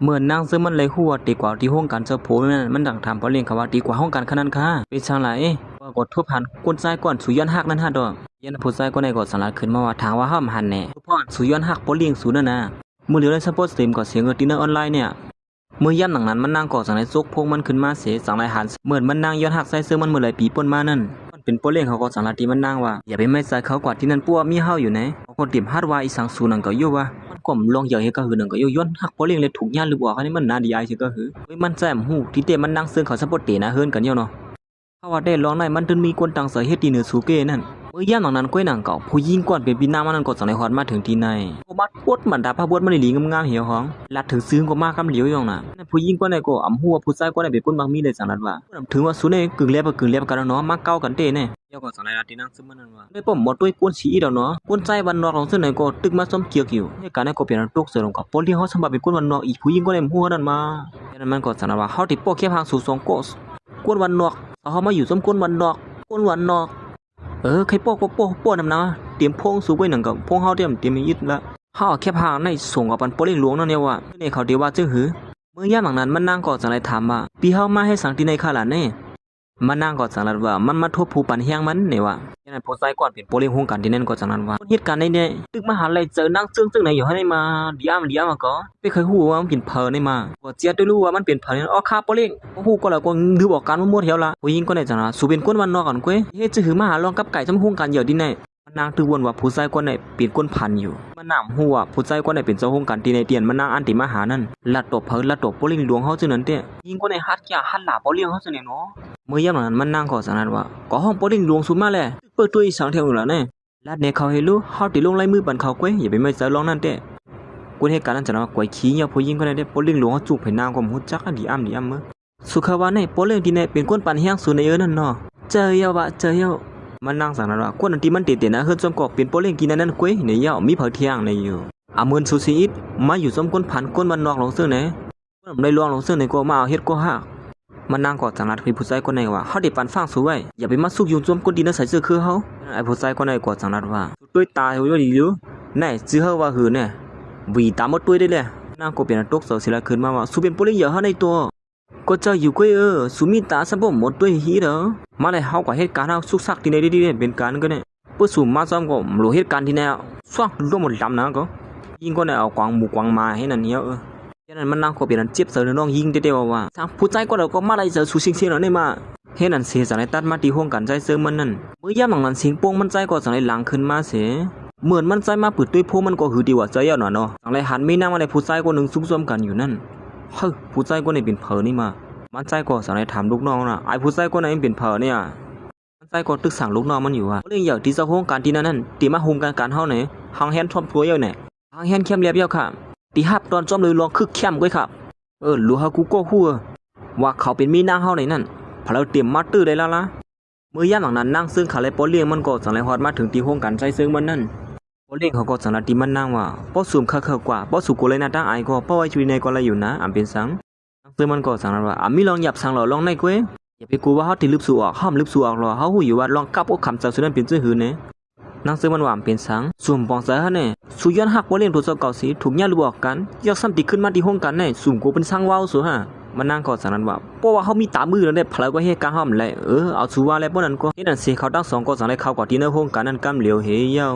เหมือนนางซึ่งมันเลยหัวดีกว่าที่ห้องการเจ้าโผล่นั่นมันดังทำเพราะเรียนเขาว่าดีกว่าห้องการขนาดค่ะเป็นช่างไรว่ากดทุบหันก้นใจก่อนสุย้อนหักนั่นฮะดอกยันผู้ใจก็ในกดสลัดขึ้นมาว่าทางว่าห้ามหันแน่พ่อสุย้อนหักเพราะเลี้ยงสูนั่นนะมือเหลียวในสปอร์ตสตรีมก็เสียงเงินดินเนอร์ออนไลน์เนี่ยเมื่อย่ำหนังนั้นมันนั่งก่อสังในซกพงมันขึ้นมาเสียสังไรหันเหมือนมันนั่งย้อนหักใส่เสื้อมันเมื่อไรปีปนมานั่นมันเป็นโปเลี้ยงเขาก็สังละที่มันนั่งว่าอย่าไปไม่ใจเขากว่าที่นั่นปั้วมีเฮาอยู่ไหนเขาก็เตรียมฮาดว่าอีสังสูนังก็อยู่ว่ามันก่อมลองอย่างเฮก็หือนังก็อยู่ย้อนหักโปเลี้ยงเลยถูกย่านหรือบอกอันนี้มันน่าดีไอเชก็หือเฮ้ยมันแจ่มหูที่เตมันนั่งซึ่งเขาสปอร์ตเตนะเฮิร์นกันเยอะเนาะเขาว่าได้ลองในมันถึงมีคนต่างสายเฮ็ดดีเหนือสูเก้นั่นเมื่อย่ำหนังนั้นก้อยหนังเก่าผู้ยิงก่อนเป็นปีหน้ามันนั่นก็สังในฮอดมาถึงที่ในก็มัดปวดมันดาพระบวชมันหลีงามๆเหี่ยวห้องลัดถือซื้อก็มากคำเหลียวอย่างน่ะผู้ยิงก็ในก็อำหัวผู้ชายก็ในเป็นคนบางมีเลยสังนั้นว่าถึงว่าสุในกึ่งเลียบกันเนาะมาเก้ากันเต้เนี่ยเดี๋ยวก็สังในที่นั่งซึมมันนั่นว่าได้ป้อมหมดด้วยกวนสีดอกเนาะกวนใจวันนอกของซึ่งในก็ตึกมาซ้อมเกี่ยวอยู่ในการในก็เปลี่ยนตุกเสือลงกับปนที่เขาสมบัติเป็นกวนวันนอกอีกผู้ยิงก็ในหัวนั่นมาดังนั้นมันก็สังนั้นว่าเขาติดโป๊ะแค่พางสู่สองโกสกวนวันนอกเขามาอยู่ซ้อมกวนวันนอกกวนวันนอกใครโป๊ะนำนะเตรียมพงสู่ไว้หนังกับพงเฮาเตรียมยึดละเฮาแค่พาในส่งกับปันโปเล่หลวงนั่นเนี่ยว่าในเขาเดียวว่าจึงหือเมื่อย่ามหลังนั้นมันนั่งกอดสังไรถามว่าปีเฮามาให้สังที่ในข้าหลานแน่มันนั่งกอดสังไรว่ามันมาทบผู้ปันเฮียงมันเนี่ยว่ายันนั้นโพไซก่อนเป็นโปเล่ฮงกันที่นั่นกอดสังนั้นว่าเหตุการณ์ในเนี่ยตึกมหาลัยเจอนั่งซึ่งไหนอยู่ให้ในมาเดียมก็ไม่เคยฮู้ว่ามันเป็นเพอในมาบ่เจียดได้รู้ว่ามันเป็นเพอเนี่ยคาโปเล่ฮู้ก็แล้วก็ดื้อบอกกันมั่วเที่ยวละผู้หญิงก็ได้จังนะสู่เป็นคนวันนอกกันก้อยเฮ็ดจะหือมาหาลองกับไก่จำฮงกันเยอะดิในมันนางตือวนว่าผู้ชายคนไหนเป็นคนพันอยู่มันนำหัวผู้ชายคนไหนเป็นเจ้าห้องกันที่ในเตียนมันนางอันติมาหานั่นลัดตบลัดตบโปลิงหลวงเขาจึงนั้นเตะยิงคนไหนฮัดแก่ฮัดหลาโปลิงเขาจึงเนี่ยเนาะเมื่อยามนั้นมันนางขอสังนั้นว่าก็ห้องโปลิงหลวงสุดมาแหละเปิดตัวอีสังเที่ยวแล้วเนี่ยลัดเนี่ยเขาให้รู้เขาติลงไล่มือปันเขาก้อยอย่าไปไม่ใจร้องนั่นเตะกูเหตุการณ์นั้นจะนะก้อยขี้เนี่ยผู้หญิงคนไหนเตะโปลิงหลวงเขาจูบให้นางก็มุดจักดีอ้ำมื้อสุขวาในโปลิงที่เนี่ยเป็นคนปันเฮียงสุดในนั่นเนาะเจอเยามันนั่งสังนั้นว่าคนที่มันเตะนะเฮือนจอมกอกเป็นโปเล่งกินนั่นก้วยในเย่ามีเผาเที่ยงในอยู่อามืนสุสีอิดมาอยู่จอมคนผันคนมันนอกหลงซึ่งไหนในหลวงหลงซึ่งไหนก็มาเอาเฮ็ดก็หักมันนั่งกอดสังนัดคือผู้ชายคนไหนว่าเขาได้ปันฟังสวยอย่าไปมาสุกยุงจอมคนดีนะใส่เสื้อคือเขาไอ้ผู้ชายคนไหนกอดสังนัดว่าด้วยตาเขาอยู่ดีอยู่ไหนจื้อเขาว่าหือเนี่ยวีตามมาด้วยได้เลยนั่งก็เป็นตกเสาศิลาขึ้นมาว่าสุเป็นโปเล่งเยอะเขาในตัวก็เจ้าอยู่ก้อยสุมิตาสมบูรณ์หมดด้วยฮีเด้อมาเลยเฮากับเหตุการณ์เฮาสุกซักที่ในดีๆเป็นการก็เนี่ยเพื่อสู่มาซ้อมก็รู้เหตุการณ์ที่ไหนสว่างรวมหมดลำนะก็ยิงก็เนี่ยเอากวางหมูกวางมาให้นั่นเนี่ยฉะนั้นมันนั่งก็เป็นเจ็บเสือน้องยิงเดียวว่าทางผู้ใจก็เราก็มาไล่เสือสู่สิ่งๆแล้วเนี่ยมาเฮ็ดนั่นเสียจากในตัดมาที่ห้องกันใจเสือมันนั่นเมื่อย่ำหลังนั้นเสียงโป่งมันใจก็จากในหลังขึ้นมาเสียเหมือนมันใจมาปืดด้วยพวกมันก็หือดีว่าใจเอาหน่อยเนาะจากในหันมีน้ำอะไรผู้ใจคนหนึ่งซุ่มกันอยู่นั่นเฮ้ยผู้ใจก็เนี่ยเป็นเผอนี่มามันใจก็สั่งให้ถามลูกน้องนะไอ้ผู้ใจก็ไหนเป็นเผอเนี่ยมันใจก็ตึกสั่งลูกน้องมันอยู่ว่าเรื่องอย่างที่เจ้าโครงการที่นั่นตีมาหุมการเฮาเนี่ยหางแฮนทอมตัวเยอะเนี่ยหางแฮนเข้มเรียบเยอะค่ะตีหับตอนจอมเลยลองคึกเข้มก้อยครับรู้ฮากูก็หัวว่าเขาเป็นมีนางเฮาในนั่นพอเราเตรียมมาตื้อได้แล้วล่ะเมื่อย่ามหลังนั้นนั่งซึ่งขาเลยปอเลี้ยงมันก็สั่งเลยฮอดมาถึงตีโครงการใจซึ่งมันนั่นปอเลี้ยงเขาก็สั่งละตีมันนั่งว่าป้อสูมค่ากว่าป้อสูกูเลยนะตั้งไอก็ป้อไว้ชีวิตในก็เลยอยู่นะอ่ำเป็นสังซึ่งมันก็สั่งว่ามีลองหยับสั่งหล่อลองในก้วยอย่าไปกลัวว่าเขาติดลึกสู่ออกห้ามลึกสู่ออกหรอเขาหูอยู่ว่าลองกับก็คำเจ้าสุนันเป็นชื่อหือเนี่ยนั่งซึ่งมันว่าเป็นสังสุ่มปองเสือฮะเนี่ยสุย้อนหักว่าเล่นผู้สาวเก่าสีถูกย่าลูบอกกันยกซ้ำติขึ้นมาที่ห้องกันเนี่ยสุ่มกูเป็นสังว้าวสุฮะมันนั่งก็สั่งนั้นว่าเพราะว่าเขามีตามือแล้วเนี่ยพลายก็เฮกางห้ามเลยเอาสู่ว่าแล้วพวกนั้นก็ที่นั่นเสียเขาตั้งสองก็สั่งเลยเขาก่อนที่ในห้องกันนั่นกำเหลียวเฮียว